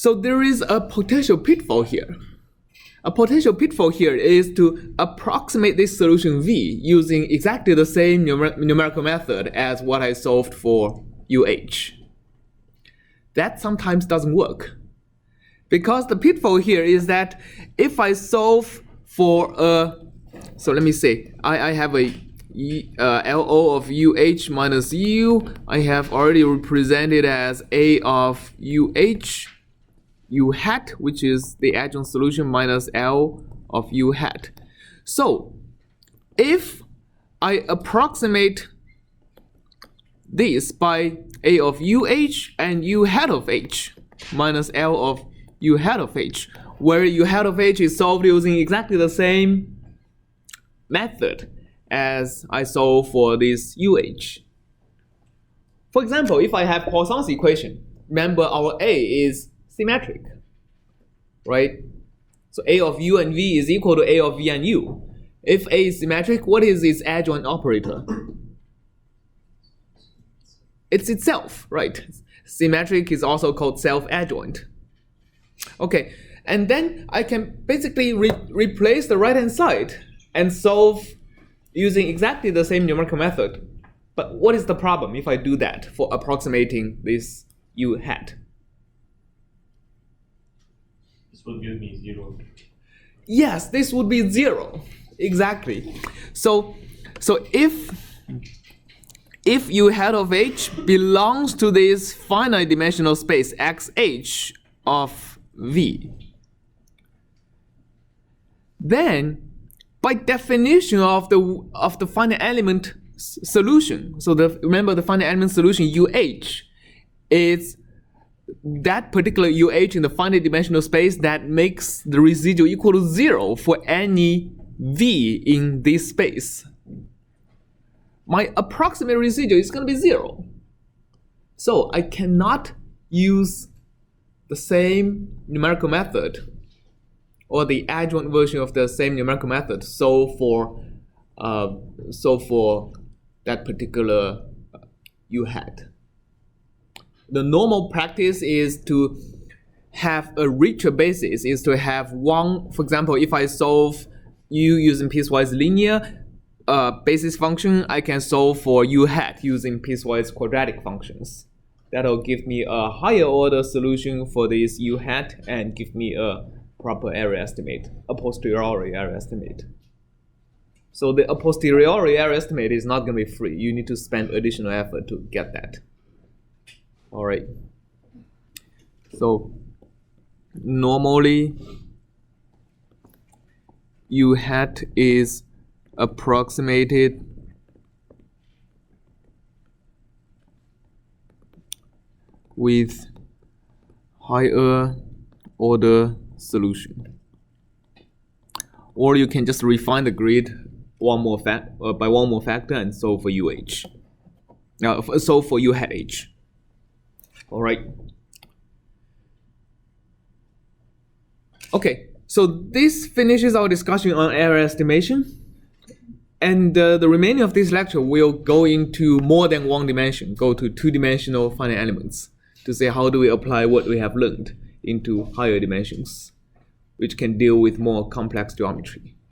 So there is a potential pitfall here. A potential pitfall here is to approximate this solution V using exactly the same numerical method as what I solved for UH. That sometimes doesn't work. Because the pitfall here is that if I solve for a, so let me say, I have a LO of UH minus U, I have already represented as A of UH, U hat, which is the adjoint solution minus L of U hat. So if I approximate this by A of UH and U hat of H minus L of U hat of H, where U hat of H is solved using exactly the same method as I solve for this UH. For example, if I have Poisson's equation, remember our A is symmetric, right? So A of U and V is equal to A of V and U. If A is symmetric, what is its adjoint operator? It's itself, right? Symmetric is also called self-adjoint. Okay, and then I can basically replace the right-hand side and solve using exactly the same numerical method. But what is the problem if I do that for approximating this U hat? This would give me 0. Yes, this would be 0. Exactly. So if U hat of H belongs to this finite dimensional space XH of V, then by definition of the finite element solution, so remember the finite element solution UH is that particular UH in the finite dimensional space that makes the residual equal to 0 for any V in this space. My approximate residual is going to be 0. So I cannot use the same numerical method or the adjoint version of the same numerical method solve for that particular U hat. The normal practice is to have a richer basis, is to have one, for example, if I solve U using piecewise linear basis function, I can solve for U hat using piecewise quadratic functions. That'll give me a higher order solution for this U hat and give me a proper area estimate, a posteriori area estimate. So the a posteriori area estimate is not going to be free. You need to spend additional effort to get that. All right. So normally U hat is approximated with higher order solution, or you can just refine the grid by one more factor and solve for UH. Now, solve for U hat H. All right. Okay, so this finishes our discussion on area estimation. And the remaining of this lecture will go into more than one dimension, go to two-dimensional finite elements to say how do we apply what we have learned into higher dimensions, which can deal with more complex geometry.